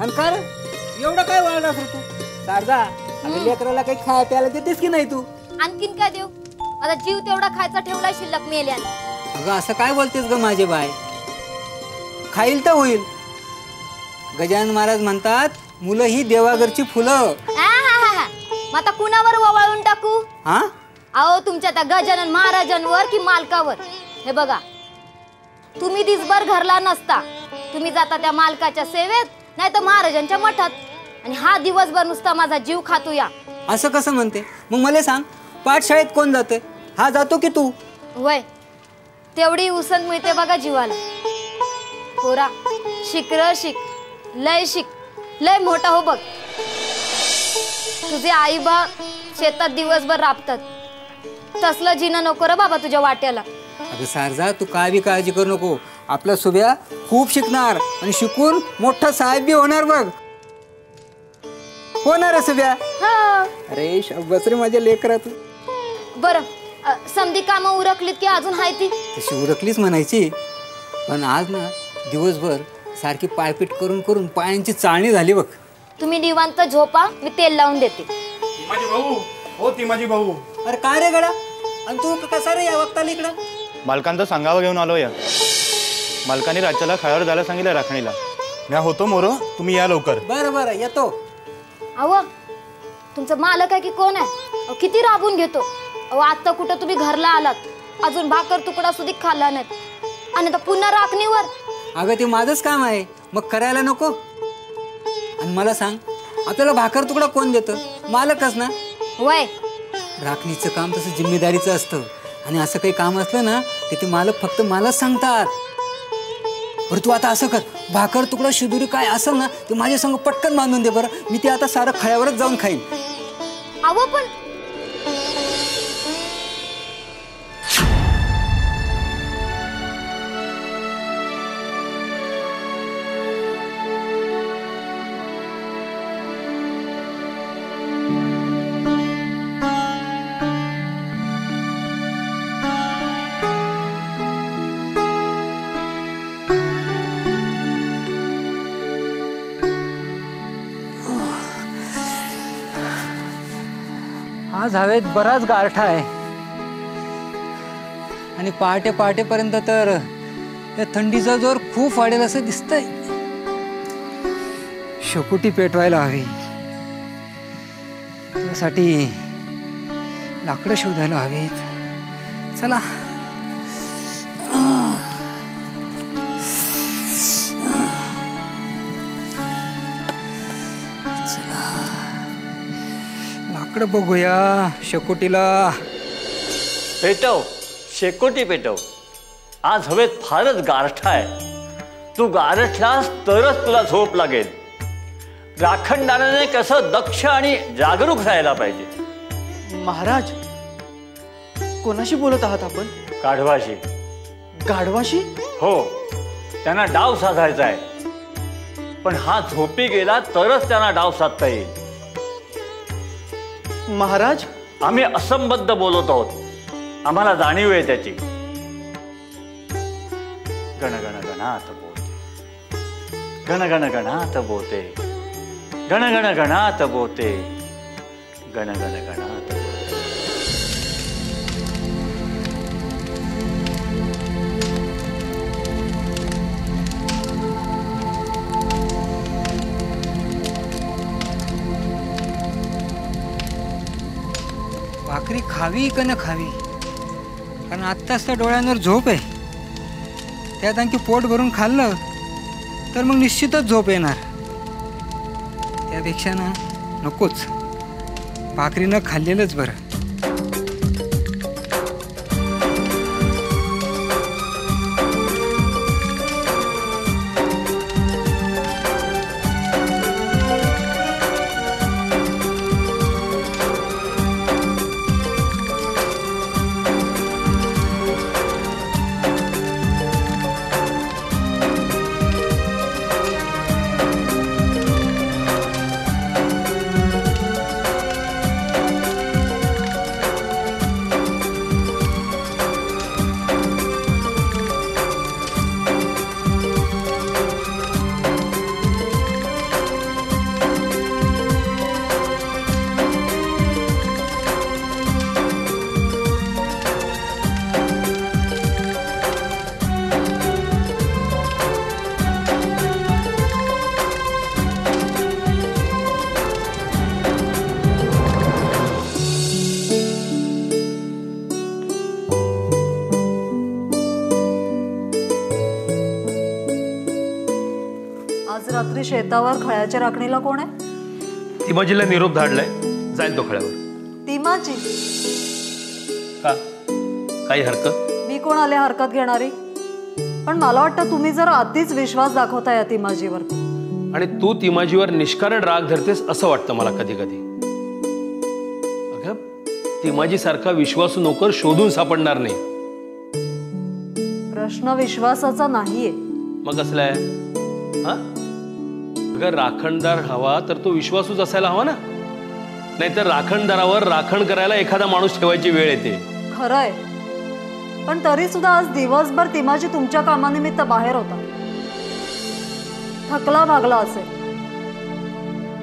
आणि का रे एवढं काय वाढणार तू शारदा? अगं लेकराला काही खाय प्यायला देतेस की नाही तू? आणखीन काय देऊ? माझा जीव तेवढा खायचा ठेवला शिल्लक मेल्याने. अगं असं काय बोलतेस ग माझे बाय? खाईल तर होईल. गजानन महाराज म्हणतात मुलं ही देवाघरची फुलं. मग आता कुणावर ववाळून टाकू? हा अहो तुमच्या त्या गजानन महाराजांवर की मालकावर? हे बघा, तुम्ही दिसभर घरला नसता, तुम्ही जाता त्या मालकाच्या सेवेत नाही तर महाराजांच्या मठात, आणि हा दिवसभर नुसता माझा जीव खातो या. असं कसं म्हणते? मग मला सांग, पाठशाळेत कोण जाते? हा जातो की तू? वय तेवढी उसण मिळते बघा जीवाला. पोरा शिक र शिक, लय शिक, लय मोठा हो बघ. तुझे आई बा शेतात दिवसभर राबतात, तसलं जिणं नको रे बाबा तुझ्या वाट्याला. अगं शारदा, तू काय बी काळजी करू नको. आपला सुभ्या खूप शिकणार आणि शिकून मोठा साहेब बी होणार बघ. होणार आहे सुभ्या. अरे शाबास रे माझ्या लेकरा. तू बरं, समधी कामं उरकलीत की अजून हाय ती? तशी उरकलीच म्हणायची, पण आज ना दिवसभर सारखी पायपीट करून करून पायांची चाळणी झाली बघ. तुम्ही निवांत झोपा, मी तेल लावून देते. माझी भाऊ हो, ती माझी भाऊ. अरे काय रे गडा, आणि तू कसा रे या वक्ताला इकडं? मालकांचं सांगावं घेऊन आलो या. मालकाने राज्याला खायावर जायला सांगितलं राखणीला. मी होतो मोरो, तुम्ही या लवकर. बरं बरं येतो. अहो तुमचं मालक आहे की कोण आहे? अहो किती राबून घेतो. अहो आता कुठं तुम्ही घरला आलात, अजून भाकर तुकडा सुद्धा खाल्ला नाहीत, आणि आता पुन्हा राखणीवर. अगं ते माझंच काम आहे, मग करायला नको? आणि मला सांग, आपल्याला भाकर तुकडा कोण देतं? मालकच ना. वय राखणीचं काम तसं जिम्मेदारीचं असतं, आणि असं काही काम असलं ना ते मालक फक्त मलाच सांगतात. बरं तू आता असं कर, भाकर तुकडा शिदुरी काय असेल ना ते माझ्या संग पटकन बांधून दे बरं. मी ते आता सारं खळ्यावरच जाऊन खाईन. अहो पण आज हवेत बराच गारठा आहे, आणि पहाटे पहाटेपर्यंत तर त्या थंडीचा जोर खूप वाढेल असं दिसतंय. शेकोटी पेटवायला हवी, त्यासाठी लाकडं शोधायला हवीत. चला लाकडं बघूया शेकोटीला. पेटव शेकोटी पेटव. आज हवेत फारच गारठा आहे. तू गारठलास तरच तुला झोप लागेल. राखणदाराने कसं दक्ष आणि जागरूक राहायला पाहिजे. महाराज, कोणाशी बोलत आहात आपण? गाढवाशी. गाढवाशी? हो, त्यांना डाव साधायचा आहे, पण हा झोपी गेला तरच त्यांना डाव साधता येईल. महाराज, आम्ही असंबद्ध बोलत आहोत, आम्हाला जाणीव आहे त्याची. गण गण गणात बोते, गण गण गणात बोते, गण गण गणात बोते, गण गण गणात बोते. भाकरी खावी का न खावी, कारण आत्ताच त्या डोळ्यांवर झोप आहे. त्यात आणखी पोट भरून खाल्लं तर मग निश्चितच झोप येणार. त्यापेक्षा ना नकोच, भाकरी न खाल्लेलंच बरं. रात्री शेतावर खळ्याच्या राखणीला कोण आहे? तिमाजीला निरोप धाडलाय, जाईल तो खळ्यावर. तिमाजी? का काही हरकत? मी कोण आले हरकत घेणारी? पण मला वाटतं तुम्ही जरा अतिच विश्वास दाखवताय या तिमाजीवर. आणि तू तिमाजीवर निष्कारण राग धरतेस असं वाटतं मला कधी कधी. अगं तिमाजी सारखा विश्वासू नोकर शोधून सापडणार नाही. प्रश्न विश्वासाचा नाहीये. मग कसला आहे? हा, अगर राखणदार हवा तर तो विश्वासूच असायला हवा ना. नाहीतर राखणदारावर राखण करायला एखादा माणूस ठेवायची वेळ येते. खरंय, पण तरी सुद्धा आज दिवसभर तिमाजी तुमच्या कामानिमित्त बाहेर होता. थकला भागला असेल.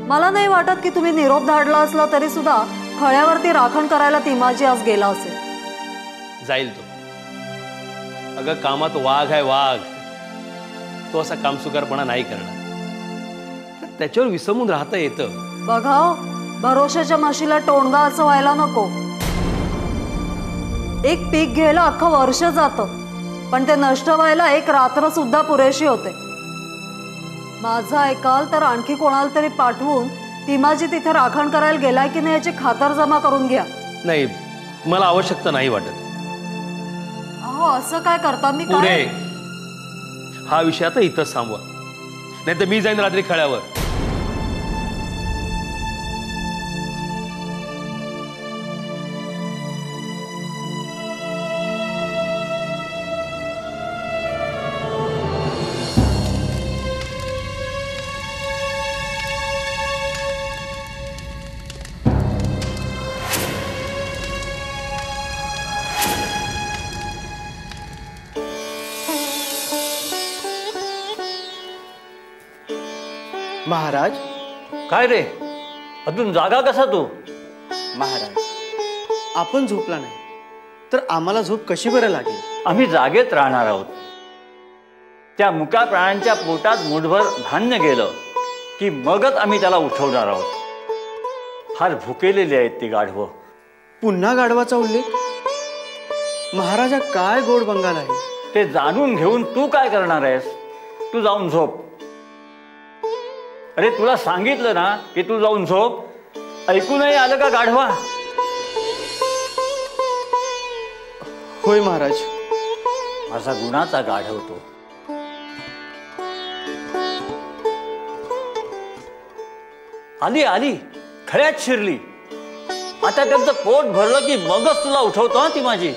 मला नाही वाटत की तुम्ही निरोप धाडला असला तरी सुद्धा खळ्यावरती राखण करायला तिमाजी आज गेला असेल. जाईल तो. अगं कामात वाघ आहे वाघ. तो असा कामसुकारपणा नाही करणार. त्याच्यावर विसंबून राहता येतं. बघा, भरोशाच्या म्हशीला टोणगा असं व्हायला नको. एक पीक घ्यायला अख्खं वर्ष जातं, पण ते नष्ट व्हायला एक रात्र सुद्धा पुरेशी होते. माझं ऐकाल तर आणखी कोणाला तरी पाठवून तिमाजी तिथे राखण करायला गेलाय की नाही याची खातरजमा करून घ्या. नाही, मला आवश्यकता नाही वाटत. अहो असं काय करता? मी पुढे काय हा विषय आता इथंच थांबवा, नाही तर मी जाईन रात्री खळ्यावर. महाराज. काय रे, अजून जागा कसा तू? महाराज, आपण झोपला नाही तर आम्हाला झोप कशी बरं लागेल? आम्ही जागेत राहणार आहोत. त्या मुका प्राण्यांच्या पोटात मुठभर धान्य गेलं की मगच आम्ही त्याला उठवणार आहोत. फार भुकेलेली आहेत ती गाढवं. पुन्हा गाढवाचा उल्लेख? महाराजा, काय गोड बंगाल आहे. ते जाणून घेऊन तू काय करणार आहेस? तू जाऊन झोप. अरे तुला सांगितलं ना की तू जाऊन झोप. ऐकू नाही आलं का गाढवा? होय महाराज. माझा गुणाचा गाढव तो. आली आली, खळ्यात शिरली. आता त्यांचं पोट भरलं की मगच तुला उठवतो हा ती माझी.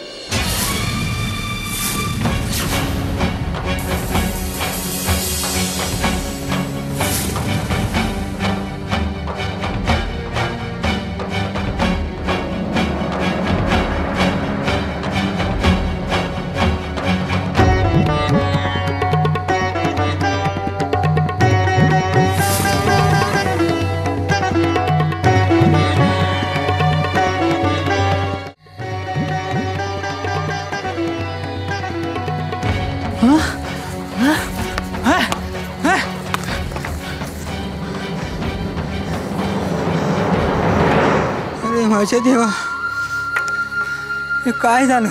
अरे माझ्या देवा, हे काय झालं?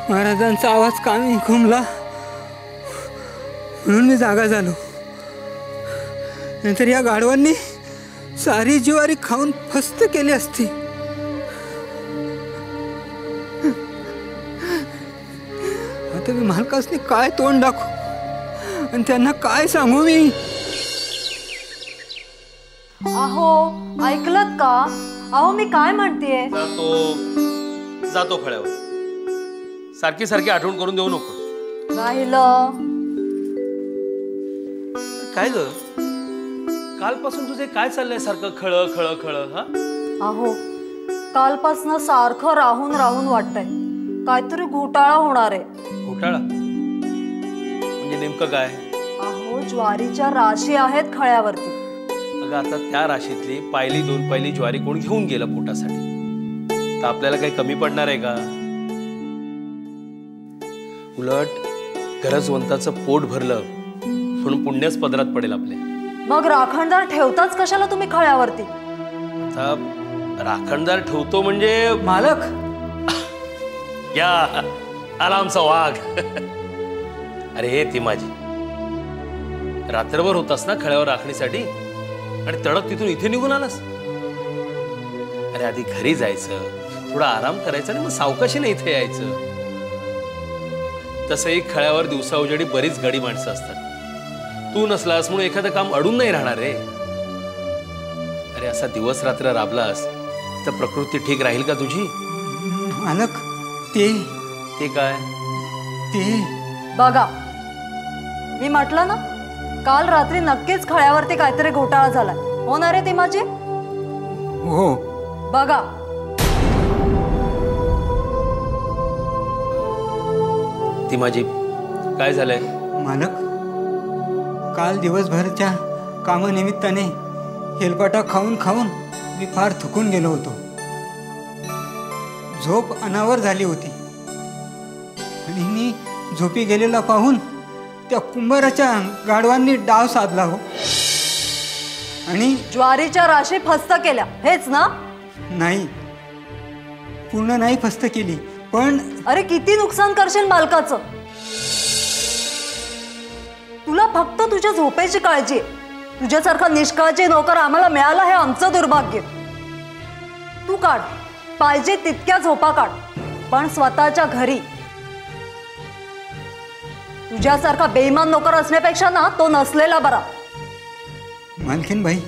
महाराजांचा आवाज कानी घुमला म्हणून मी जागा झालो. नंतर या गाढवांनी सारी ज्वारी खाऊन फस्त केली असती. आता मी मालकासनी काय तोंड दाखवू आणि त्यांना काय सांगू मी? अहो ऐकलत का? अहो मी काय म्हणतेय. जातो खळ्यावर. सारखी सारखी आठवण करून देऊ नको. राहिलं काय ग, कालपासून तुझे काय चाललंय सारखं खळ खळ खळ? हा अहो कालपासनं सारखं राहून राहून वाटतंय काहीतरी घोटाळा होणार आहे. घोटाळा म्हणजे नेमकं काय? अहो ज्वारीच्या राशी आहेत खळ्यावरती. अगं आता त्या राशीतली पायली दोन पायली ज्वारी कोण घेऊन गेलं पोटासाठी? तर आपल्याला काही कमी पडणार आहे का? उलट गरजवंताचं पोट भरलं म्हणून पुण्यच पदरात पडेल आपल्या. मग राखणदार ठेवताच कशाला तुम्ही खळ्यावरती? आता राखणदार ठेवतो म्हणजे मालक, या आला आमचा वाघ. अरे ती माझी रात्रभर होतास ना खळ्यावर राखणीसाठी आणि तडक तिथून इथे निघून आलास. अरे आधी घरी जायचं, थोडा आराम करायचा आणि मग सावकाशीने इथे यायचं. तसंही खळ्यावर दिवसा उजेडी बरीच गडी माणसं असतात. तू नसलास म्हणून एखादं काम अडून नाही राहणार रे. अरे असा दिवस रात्र राबलास तर प्रकृती ठीक राहील का तुझी? मालक ते ते काय? ते बघा, मी म्हटलं ना, काल रात्री नक्कीच खळ्यावरती काहीतरी घोटाळा झालाय. होणार आहे ती माझी. हो. बघा, ती माझी काय झालंय? मालक, काल दिवसभरच्या कामानिमित्ताने हेलपाटा खाऊन खाऊन मी फार थकून गेलो होतो. झोप अनावर झाली होती आणि मी झोपी गेलेला पाहून त्या कुंभाराच्या गाढवांनी डाव साधला हो. आणि ज्वारीच्या राशी फस्त केल्या, हेच ना? नाही, पूर्ण नाही फस्त केली, पण अरे किती नुकसान करशील मालकाचं. तुला फक्त तुझ्या झोपेची काळजी आहे. तुझ्यासारखा निष्काळजी नोकर आम्हाला मिळाला हे आमचं दुर्भाग्य. तू काढ, पाहिजे तितक्या झोपा काढ, पण स्वतःच्या घरी. तुझ्यासारखा बेईमान नोकर असण्यापेक्षा ना तो नसलेला बरा. मालकीनबाई,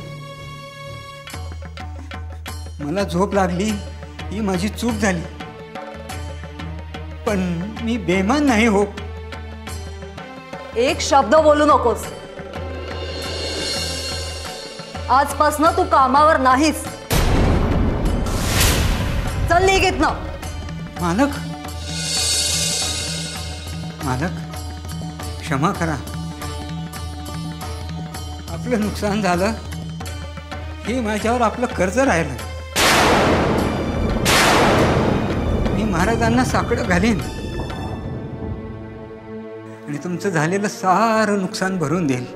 मला झोप लागली ही माझी चूक झाली, पण मी बेईमान नाही हो. एक शब्द बोलू नकोस. आजपासून तू कामावर नाहीस. चल निघित ना. मालक, मालक क्षमा करा. आपलं नुकसान झालं हे माझ्यावर आपलं कर्ज राहिलं. मी महाराजांना साकडं घालीन आणि तुमचं झालेलं सारं नुकसान भरून देईल.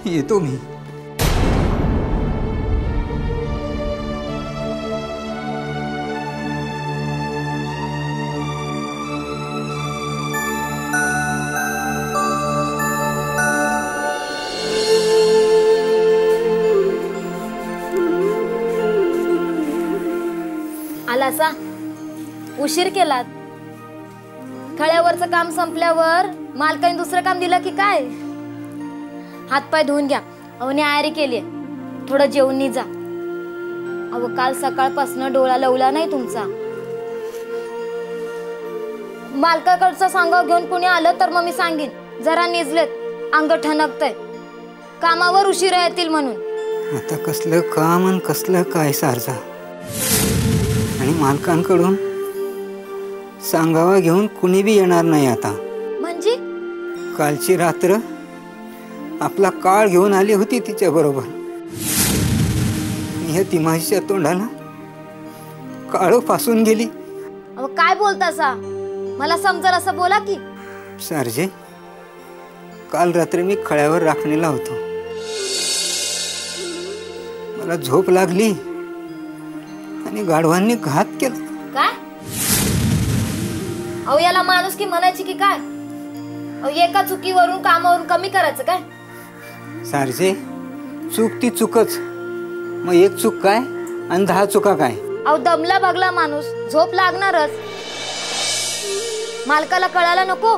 येतो मी. आलासा, उशीर केलात. खळ्यावरचं काम संपल्यावर मालकाने दुसरं काम दिलं की काय? हातपाय धुवून घ्या. अहो न्यायारी केलीये, थोडं जेवून जा. अहो काल सकाळपासून डोळा लवला नाही तुमचा. मालकाकडचं सांगाव घेऊन कोणी आलं तर मग मी सांगेन जरा निजलेत, अंग ठणकतंय, कामावर उशिरा येतील म्हणून. आता कसलं काम आणि कसलं काय सारजा. आणि मालकांकडून सांगावा घेऊन कुणी बी येणार नाही आता. म्हणजे कालची रात्र आपला काळ घेऊन आली होती तिच्या बरोबर. ह्या तिमाहीच्या तोंडाला काळ फासून गेली. अहो काय बोलतासा? मला समजल असं बोला की. सारजे, काल रात्री मी खळ्यावर राखणीला होतो. मला झोप लागली आणि गाढवांनी घात केला. काय? अहो याला माणूस की म्हणायची की काय? अहो एका चुकीवरून कामावरून कमी करायचं काय? सारजे, चूक ती चूकच. मग एक चूक काय आणि 10 चुका काय? अहो दमला बगला माणूस, झोप लागणारच. मालकाला कळायला नको?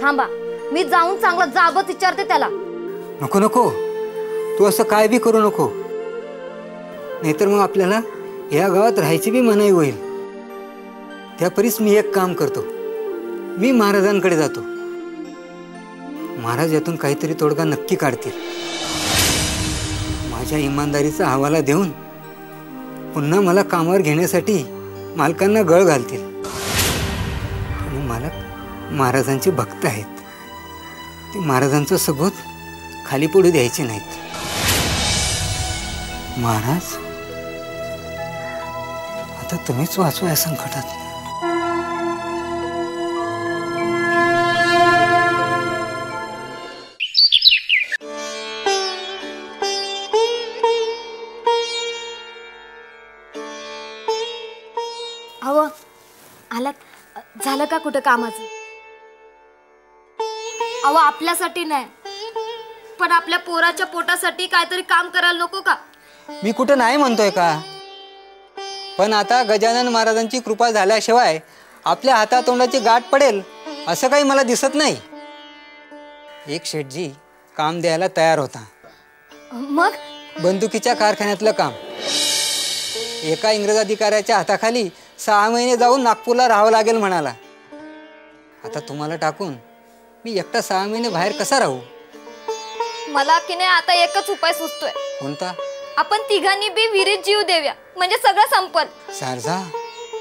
थांबा, मी जाऊन चांगलं जाबत विचारते त्याला. नको नको, तू असं काय बी करू नको, नाहीतर मग आपल्याला या गावात राहायची बी मनाई होईल. त्यापरीस मी एक काम करतो, मी महाराजांकडे जातो. महाराज यातून काहीतरी तोडगा नक्की काढतील. माझ्या इमानदारीचा हवाला देऊन पुन्हा मला कामावर घेण्यासाठी मालकांना गळ घालतील. आणि मालक महाराजांचे भक्त आहेत, ते महाराजांचं सबूत खाली पडू द्यायचे नाहीत. महाराज, आता तुम्हीच वाचवा या संकटात. अहो आलात, झालं का कुठं कामाचं? अहो आपल्यासाठी नाही, पण आपल्या पोराच्या पोटासाठी काहीतरी काम करायला नको का? मी कुठं नाही म्हणतोय का, पण आता गजानन महाराजांची कृपा झाल्याशिवाय आपल्या हातातोंडाची गाठ पडेल असं काही मला दिसत नाही. एक शेठजी काम द्यायला तयार होता. मग बंदुकीच्या कारखान्यातलं काम. एका इंग्रज अधिकाऱ्याच्या हाताखाली 6 महिने जाऊन नागपूरला राहावं लागेल म्हणाला. आता तुम्हाला टाकून मी एकटा 6 महिने बाहेर कसा राहू? मला की नाही आता एकच उपाय सुचतोय. कोणता? आपण तिघांनी बी विहिरीत जीव देऊया, म्हणजे सगळं संपल. शारदा,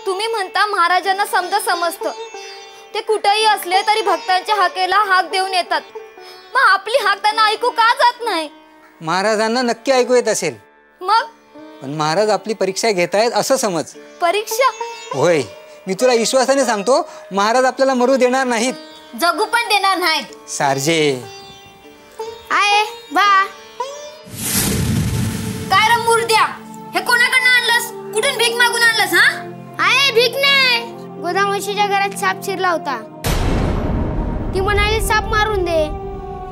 तुम्ही म्हणता महाराजांना समजतं, ते कुठेही असले तरी भक्तांच्या हाकेला हाक देऊन येतात. मग आपली हाक त्यांना ऐकू का जात नाही? महाराजांना नक्की ऐकू येत असेल, मग पण महाराज आपली परीक्षा घेतायत असं समज. परीक्षा? होय, मी तुला विश्वासाने सांगतो, महाराज आपल्याला मरू देणार नाहीत. जगू पण देणार नाहीत. सारजे आये बा, काय रे मुर्द्या, हे कोणाकडनं आणलंस? कुठून भीक मागून आणलंस? हा आहे भीक नाही, गोदामशीच्या घरात साप शिरला होता. ती म्हणाली साप मारून दे,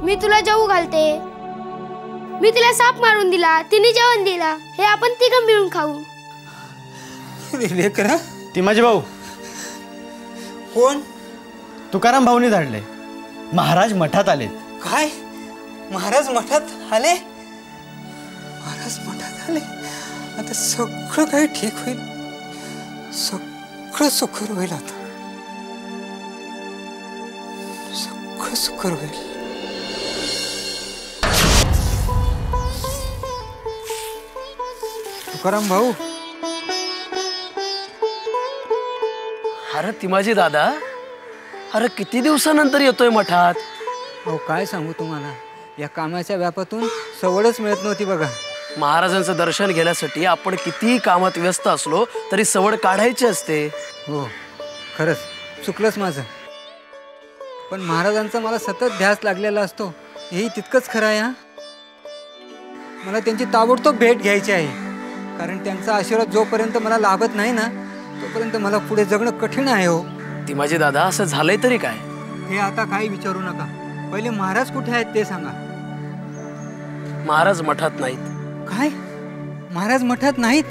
मी तुला जेवू घालते. मी तिला साप मारून दिला, तिने जेवण दिला, हे आपण तिघं मिळून खाऊ. लेकरा, ती माझे भाऊ कोण? तुकाराम भाऊनी धाडले. महाराज मठात आलेत. काय? महाराज मठात आले? महाराज मठात आले? आता सगळं काही ठीक होईल, सगळं सुखर होईल. आता सगळं सुखर होईल. तुकाराम भाऊ, अरे तिमाजी दादा, अरे किती दिवसानंतर येतोय मठात. अहो काय सांगू तुम्हाला, या कामाच्या व्यापातून सवडच मिळत नव्हती बघा. महाराजांचं दर्शन घेण्यासाठी आपण कितीही कामात व्यस्त असलो तरी सवड काढायची असते. हो, खरंच चुकलंच माझं, पण महाराजांचा मला सतत ध्यास लागलेला असतो, हेही तितकंच खरं आहे. हा, मला त्यांची ताबडतोब भेट घ्यायची आहे, कारण त्यांचा आशीर्वाद जोपर्यंत मला लाभत नाही ना, तोपर्यंत मला पुढे जगणं कठीण आहे. हो तिमाजी दादा, असं झालंय तरी काय? हे आता काही विचारू नका, पहिले महाराज कुठे आहेत ते सांगा. महाराज मठात नाहीत. काय? महाराज मठात नाहीत?